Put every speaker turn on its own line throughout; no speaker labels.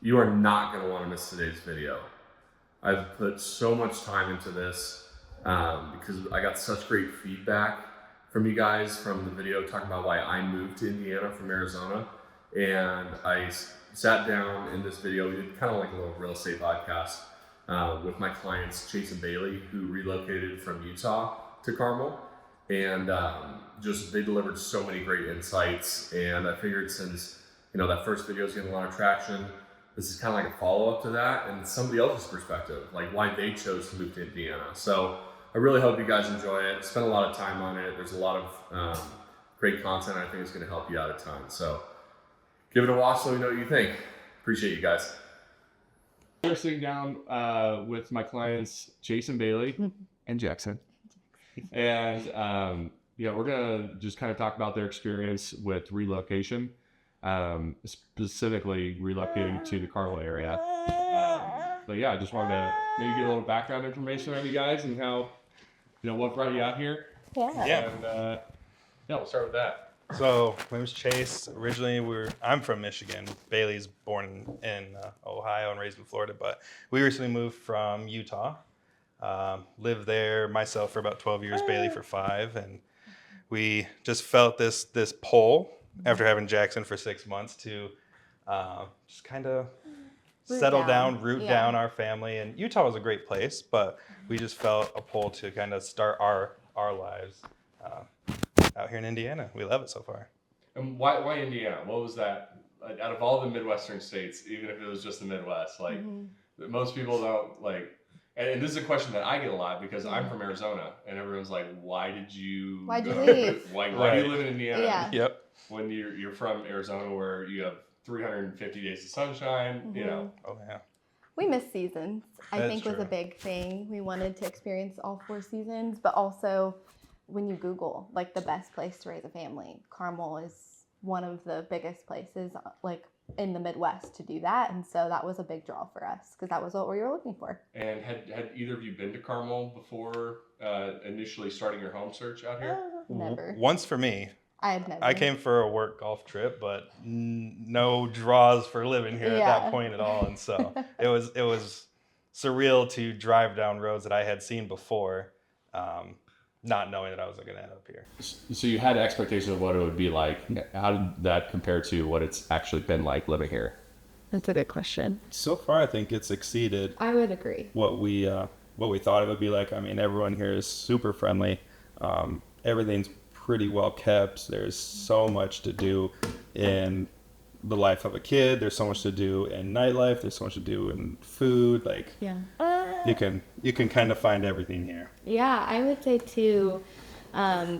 You are not going to want to miss today's video. I've put so much time into this because I got such great feedback from you guys from the video talking about why I moved to Indiana from Arizona. And I sat down in this video, we did kind of like a little real estate podcast with my clients, Scheetz and Bailey, who relocated from Utah to Carmel. And just they delivered so many great insights. And I figured since, that first video is getting a lot of traction, this is kind of like a follow-up to that and somebody else's perspective, like why they chose to move to Indiana. So I really hope you guys enjoy it. Spent a lot of time on it. There's a lot of great content I think is going to help you out a ton. So give it a watch so we know what you think. Appreciate you guys. We're sitting down with my clients, Jason Bailey and Jackson. And we're going to just kind of talk about their experience with relocation. Specifically relocating to the Carmel area. I just wanted to maybe get a little background information on you guys and how, what brought you out here.
Yeah.
And we'll start with that.
So my name is Chase. Originally, I'm from Michigan. Bailey's born in Ohio and raised in Florida, but we recently moved from Utah. Lived there myself for about 12 years, Bailey for 5, and we just felt this pull after having Jackson for 6 months to just kind of settle down, root down our family. And Utah was a great place, but we just felt a pull to kind of start our lives out here in Indiana. We love it so far.
And why Indiana? What was that? Out of all the Midwestern states, even if it was just the Midwest, most people don't like. And this is a question that I get a lot because I'm from Arizona, and everyone's like, "Why did you
leave?
Why do you live in Indiana?"
Yeah.
Yep.
When you're from Arizona, where you have 350 days of sunshine,
Oh yeah.
We miss seasons. I
That's
think was
true.
a big thing. We wanted to experience all 4 seasons, but also when you Google like the best place to raise a family, Carmel is one of the biggest places like in the Midwest to do that, and so that was a big draw for us because that was what we were looking for.
And had either of you been to Carmel before initially starting your home search out here?
Never.
Once for me.
I had never.
I came for a work golf trip, but no draws for living here at that point at all. And so it was surreal to drive down roads that I had seen before, not knowing that I was going to end up here.
So you had expectations of what it would be like. How did that compare to what it's actually been like living here?
That's a good question.
So far, I think it's exceeded
I would agree.
what we thought it would be like. I mean, everyone here is super friendly. Everything's pretty well kept. There's so much to do in the life of a kid. There's so much to do in nightlife. There's so much to do in food. Like,
Yeah.
you can kind of find everything here.
Yeah, I would say too,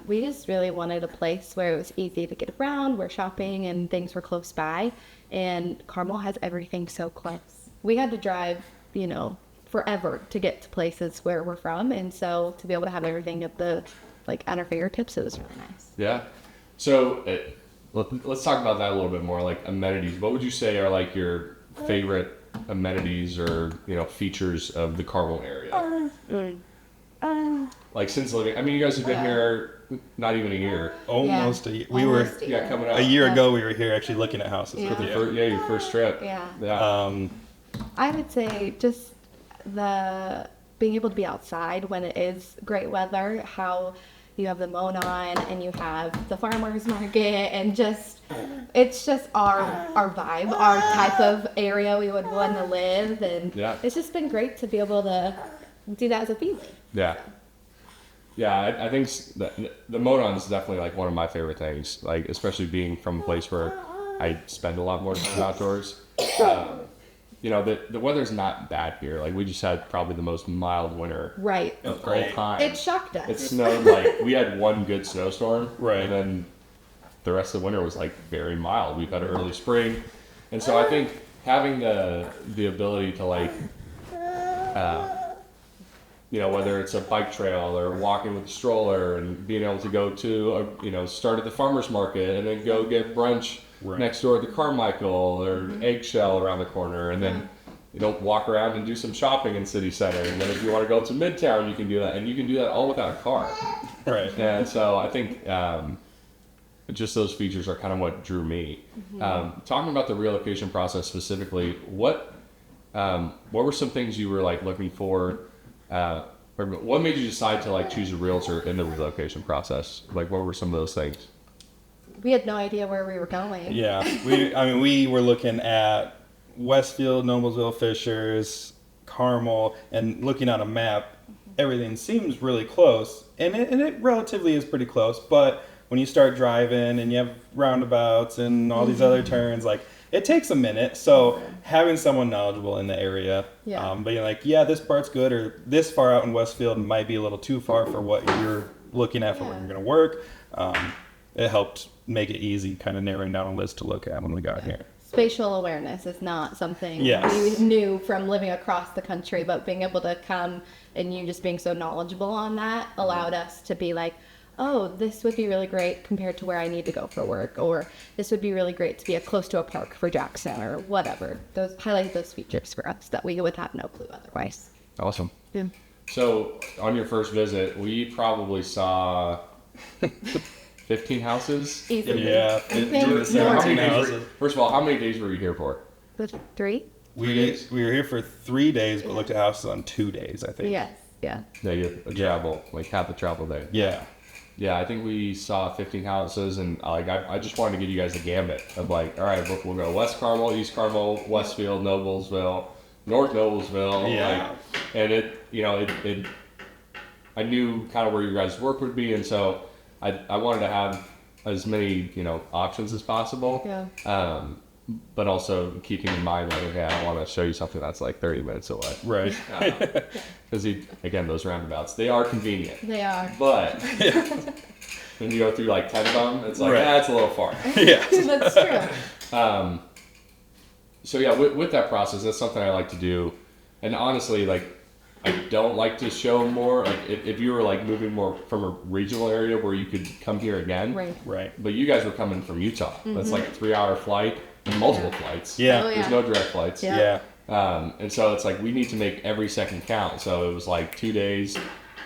we just really wanted a place where it was easy to get around, where shopping and things were close by, and Carmel has everything so close. We had to drive, forever to get to places where we're from, and so to be able to have everything at our fingertips, it was really nice.
Yeah. So let's talk about that a little bit more, like amenities. What would you say are like your favorite amenities or features of the Carmel area? Like since living, you guys have been here not even a year.
Almost a year. We were
Coming up
a year ago. We were here actually looking at houses.
Yeah.
With you.
your first trip.
Yeah. I would say just the being able to be outside when it is great weather, how you have the mown on and you have the farmer's market, and it's just our vibe, our type of area we would want to live, and it's just been great to be able to do that as a family.
I think the mown is definitely like one of my favorite things, like especially being from a place where I spend a lot more time outdoors. The weather's not bad here. Like we just had probably the most mild winter of all time.
It shocked us.
It snowed we had one good snowstorm, and then the rest of the winter was like very mild. We've had early spring, and so I think having the ability to whether it's a bike trail or walking with a stroller and being able to go to start at the farmer's market and then go get brunch next door at the Carmichael or Eggshell around the corner, and then walk around and do some shopping in city center, and then if you want to go to Midtown you can do that, and you can do that all without a car.
Right.
And so I think just those features are kind of what drew me. Talking about the relocation process specifically, what were some things you were like looking for? Or what made you decide to like choose a realtor in the relocation process? Like, what were some of those things?
We had no idea where we were going.
Yeah, we were looking at Westfield, Noblesville, Fishers, Carmel, and looking on a map, everything seems really close, and it relatively is pretty close. But when you start driving and you have roundabouts and all these other turns, like it takes a minute. So having someone knowledgeable in the area, being like, yeah, this part's good, or this far out in Westfield might be a little too far for what you're looking at for where you're going to work. It helped make it easy, kind of narrowing down a list to look at when we got here.
Spatial awareness is not something
Yes.
we knew from living across the country, but being able to come and you just being so knowledgeable on that allowed us to be like, oh, this would be really great compared to where I need to go for work, or this would be really great to be close to a park for Jackson, or whatever. Those highlight those features for us that we would have no clue otherwise.
Awesome.
Yeah.
So on your first visit, we probably saw 15 houses.
Easily.
Yeah,
I think
How
more.
many days
houses.
first of all, how many days were you here for?
Was it 3?
We were here for 3 days, but looked at houses on 2 days, I think.
Yes. Yeah.
Yeah, you travel, like half the travel day.
Yeah.
Yeah, I think we saw 15 houses, and like I just wanted to give you guys a gambit of like, all right, we'll go West Carmel, East Carmel, Westfield, Noblesville, North Noblesville.
Yeah.
Like, and it I knew kind of where your guys' work would be, and so I wanted to have as many, options as possible.
Yeah.
But also keeping in mind, like, okay, I don't want to show you something that's like 30 minutes away.
Right.
Because, again, those roundabouts, they are convenient.
They are.
But when you go through like 10 of them, it's like,
Right.
it's a little far.
Yeah.
That's true.
So, yeah, with that process, that's something I like to do. And honestly, like, I don't like to show more. Like, if you were like moving more from a regional area where you could come here again.
Right.
Right.
But you guys were coming from Utah. That's like a 3-hour flight and multiple flights.
Yeah.
Oh, yeah.
There's no direct flights.
Yeah.
Yeah.
And so it's like we need to make every second count. So it was like 2 days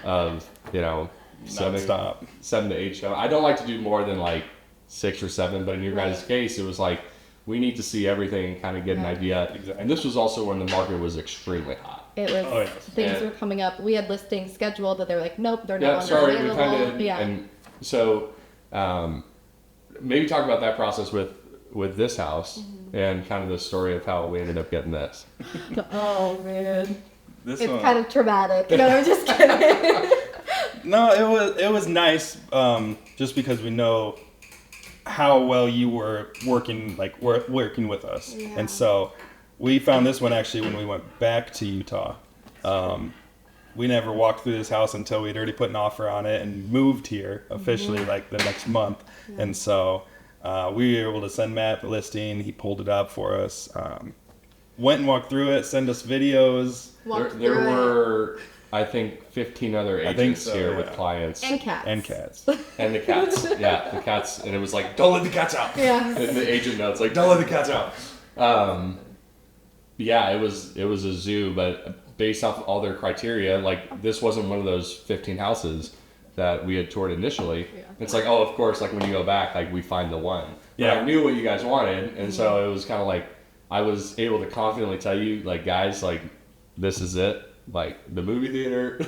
of,
Non-stop.
7 to 8 show. I don't like to do more than like 6 or 7, but in your guys' case, it was like we need to see everything and kind of get an idea.
Exactly.
And this was also when the market was extremely hot.
It was
Oh, yes.
things
Yeah.
were coming up. We had listings scheduled that they were like, nope, they're no
Yeah,
longer
sorry, we
available.
kind of
Yeah.
and so maybe talk about that process with this house and kind of the story of how we ended up getting this.
Oh man,
This
it's
one.
kind of traumatic. No, I'm just kidding.
No, it was nice, just because we know how well you were working with us,
Yeah.
and so we found this one actually when we went back to Utah. We never walked through this house until we'd already put an offer on it and moved here officially like the next month, and so we were able to send Matt the listing. He pulled it up for us. Went and walked through it, send us videos.
Walked
There
through it.
were, I think, 15 other
think
agents
so,
here with
yeah.
clients.
And cats.
And cats.
And the cats. Yeah, the cats. And it was like, don't let the cats out.
Yeah.
And the agent notes, like, don't let the cats out. Yeah, it was a zoo, but based off all their criteria, like, this wasn't one of those 15 houses that we had toured initially.
Yeah.
It's like, oh, of course, like, when you go back, like, we find the one. But
Yeah.
I knew what you guys wanted, and so it was kind of like, I was able to confidently tell you, like, guys, like, this is it. Like, the movie theater.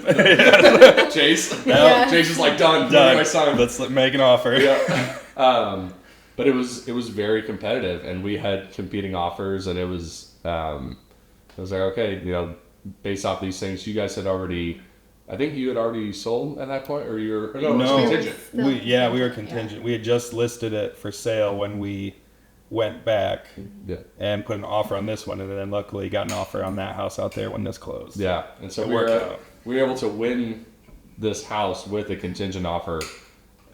Chase.
Yeah.
Chase is like, done.
Done.
My son.
Let's make an offer.
Yeah. But it was very competitive, and we had competing offers, and it was like, okay, based off these things, you guys had already, I think you had already sold at that point, or it was
No.
contingent.
We were contingent. We had just listed it for sale when we went back
Yeah.
and put an offer on this one, and then luckily got an offer on that house out there when this closed.
Yeah, and so
It
we
worked
were
out.
able to win this house with a contingent offer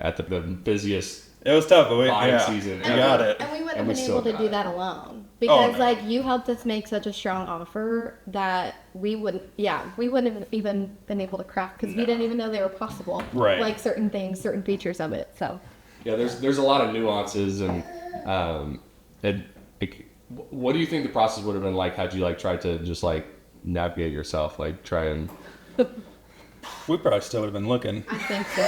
at the busiest
It was tough, but we
buying
yeah,
season.
we got it.
And we wouldn't
And
have
we
been
still
able to
got
do
it.
that alone because,
no.
like, you helped us make such a strong offer that we wouldn't have even been able to crack because we didn't even know they were possible.
Right.
Like certain things, certain features of it. So.
Yeah, there's a lot of nuances, and what do you think the process would have been like had you like tried to just like navigate yourself, like try and
We probably still would have been looking.
I think so.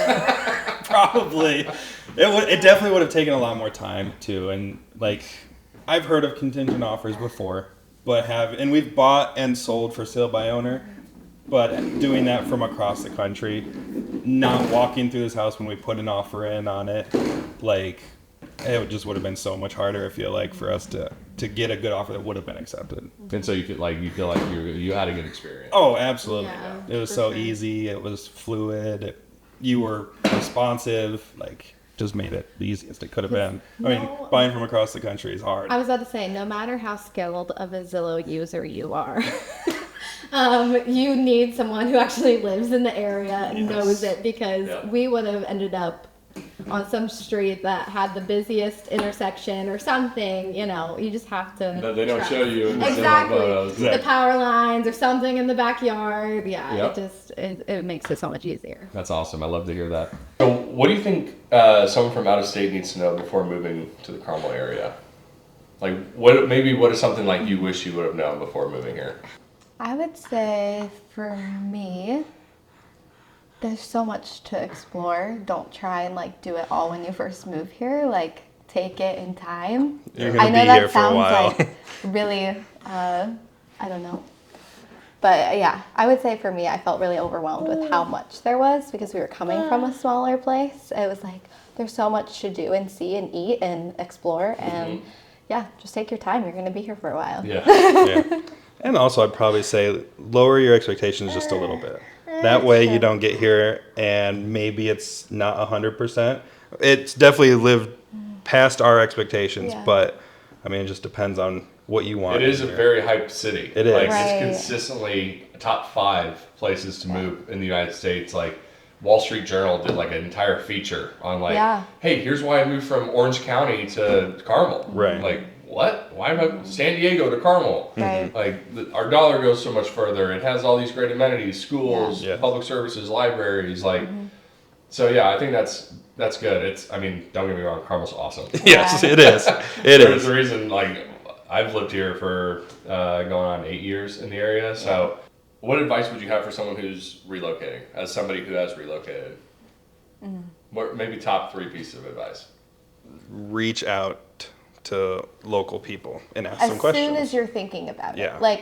Probably. It definitely would have taken a lot more time too. And like, I've heard of contingent offers before, and we've bought and sold for sale by owner, but doing that from across the country, not walking through this house when we put an offer in on it, like, it just would have been so much harder, I feel like, for us to get a good offer that would have been accepted.
And so you feel like you had a good experience.
Oh, absolutely.
Yeah,
It was
for
so
sure.
easy. It was fluid. You were responsive. Like, just made it the easiest it could have been. I mean, buying from across the country is hard.
I was about to say, no matter how skilled of a Zillow user you are, you need someone who actually lives in the area and knows it, because we would have ended up on some street that had the busiest intersection or something. You just have to.
That they don't
trust.
show you in the
Exactly.
photos.
The power lines or something in the backyard. Yeah,
Yep.
it makes it so much easier.
That's awesome. I love to hear that. So, what do you think someone from out of state needs to know before moving to the Carmel area? Like, what is something like you wish you would have known before moving here?
I would say for me, there's so much to explore. Don't try and do it all when you first move here. Take it in time.
You're
I
going
know
to be
that
here for a
sounds
while.
really, I don't know. But yeah, I would say for me, I felt really overwhelmed with how much there was, because we were coming from a smaller place. It was like, there's so much to do and see and eat and explore. And yeah, just take your time. You're going to be here for a while.
Yeah.
Yeah. And also, I'd probably say lower your expectations just a little bit. That way you don't get here and maybe it's not 100%. It's definitely lived past our expectations,
Yeah.
but I mean, it just depends on what you want.
It is a
here.
very hyped city.
It is.
Like,
Right.
it's consistently top 5 places to move in the United States. Like, Wall Street Journal did an entire feature on hey, here's why I moved from Orange County to Carmel.
Right.
Like, what? Why am I San Diego to Carmel?
Right.
Our dollar goes so much further. It has all these great amenities, schools,
Yeah.
public services, libraries. So yeah, I think that's good. Don't get me wrong, Carmel's awesome.
Yes, it is. It
There's
is.
a reason, I've lived here for going on 8 years in the area. So, what advice would you have for someone who's relocating, as somebody who has relocated? What maybe top 3 pieces of advice?
Reach out to local people and ask
As
some questions.
soon as you're thinking about
Yeah.
it.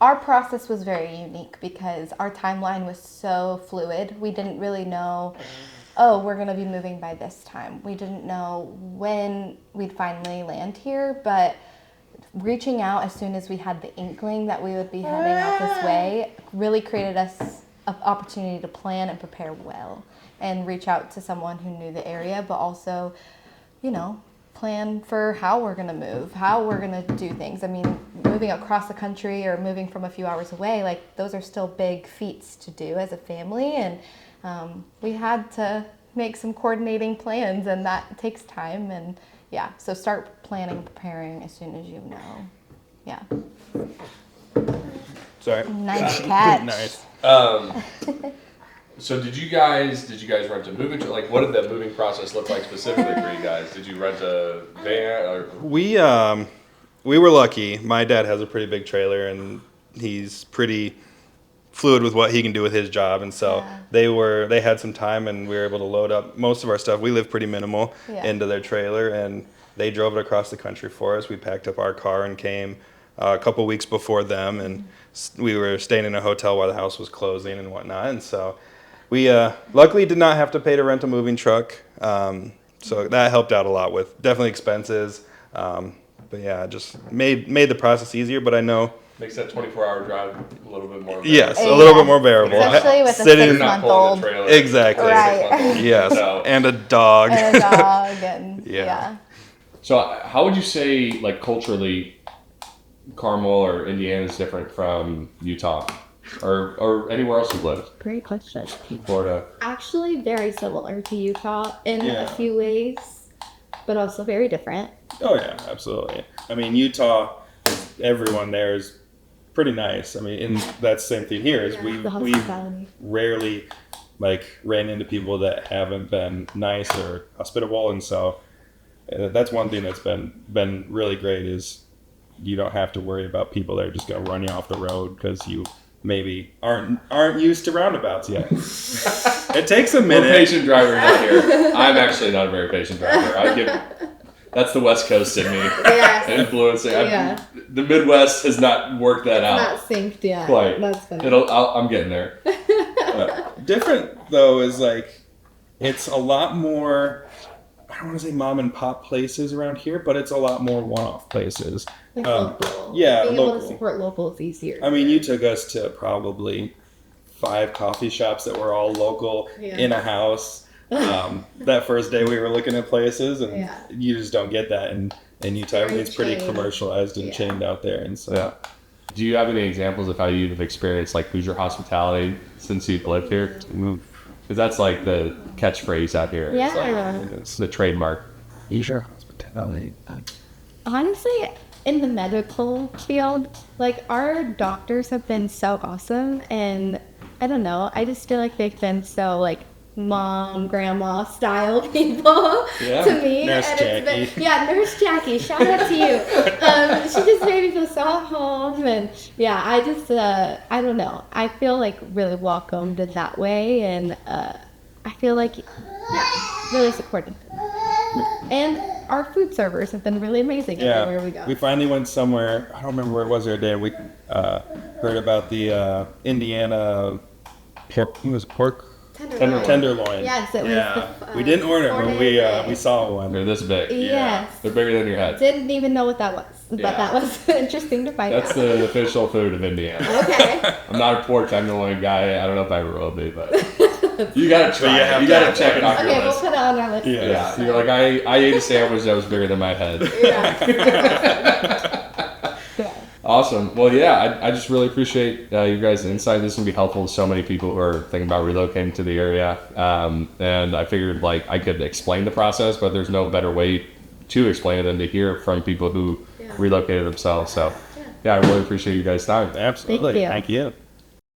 Our process was very unique because our timeline was so fluid. We didn't really know, we're going to be moving by this time. We didn't know when we'd finally land here, but reaching out as soon as we had the inkling that we would be heading out this way really created us an opportunity to plan and prepare well and reach out to someone who knew the area, but also, plan for how we're going to move, how we're going to do things. Moving across the country or moving from a few hours away, those are still big feats to do as a family. And we had to make some coordinating plans, and that takes time. And yeah, so start planning and preparing as soon as you know. Yeah.
Sorry.
Nice catch.
Nice.
So did you guys rent a moving? What did that moving process look like specifically for you guys? Did you rent a van? Or?
We were lucky. My dad has a pretty big trailer, and he's pretty fluid with what he can do with his job, and so they had some time, and we were able to load up most of our stuff. We live pretty minimal into their trailer, and they drove it across the country for us. We packed up our car and came a couple weeks before them, and we were staying in a hotel while the house was closing and whatnot, and so we luckily did not have to pay to rent a moving truck, so that helped out a lot with definitely expenses, but yeah, just made the process easier. But I know
Makes that 24-hour drive a little bit more bearable.
yes, a little bit more bearable.
Especially with a
Sitting-
You're not pulling the
6-month-old.
trailer.
Exactly.
Right.
Yes,
So-
and a dog.
And a dog and
Yeah.
So how would you say, culturally, Carmel or Indiana is different from Utah or anywhere else you've lived?
Great question.
Florida.
Actually, very similar to Utah in
Yeah.
a few ways, but also very different.
Oh yeah, absolutely. Utah, everyone there is pretty nice. And that's the same thing here. Is
The
we
hospitality.
rarely ran into people that haven't been nice or hospitable, and so that's one thing that's been really great is you don't have to worry about people that are just gonna run you off the road because you maybe aren't used to roundabouts yet. It takes a minute.
We're patient drivers out here. I'm actually not a very patient driver. That's the West Coast in me.
Yes.
Influencing.
Yeah.
The Midwest has not worked that out.
Not synced yet.
Quite.
That's funny.
I'm getting there.
Different though is like it's a lot more. I don't want to say mom and pop places around here, but it's a lot more one-off places.
Like local.
Yeah,
Being
local.
able to support local is easier.
I mean, you took us to probably 5 coffee shops that were all local in a house. That first day we were looking at places, and you just don't get that in Utah. Everything's pretty commercialized and chained out there, and so.
Yeah. Do you have any examples of how you've experienced like Hoosier hospitality since you've lived here? Because that's like the catchphrase out here.
Yeah.
It's the trademark.
Hoosier hospitality.
Honestly, in the medical field, like our doctors have been so awesome, and I don't know, I just feel like they've been so like mom, grandma style people to me.
Nurse
and
Jackie.
Nurse Jackie, shout out to you. She just made me feel so at home, and I just I don't know, I feel like really welcomed in that way, and I feel like really supported. And our food servers have been really amazing everywhere we go.
We finally went somewhere, I don't remember where it was the other day, we heard about the Indiana pork tenderloin.
Yes, it was
we didn't order it, but we saw one.
They're this big.
Yes.
They're bigger than your head.
Didn't even know what that was, but that was interesting to find out.
That's the official food of Indiana.
Okay.
I'm not a pork tenderloin guy. I don't know if I ever will be, but you gotta try it. You
to
gotta check it off your
Okay, we'll
list.
put it on our list.
Yeah. You're like, I ate a sandwich that was bigger than my head.
Yeah.
Awesome. Well, yeah, I just really appreciate you guys' insight. This is going to be helpful to so many people who are thinking about relocating to the area. And I figured like I could explain the process, but there's no better way to explain it than to hear from people who relocated themselves. So, yeah, I really appreciate you guys' time.
Absolutely.
Thank you.
Thank you.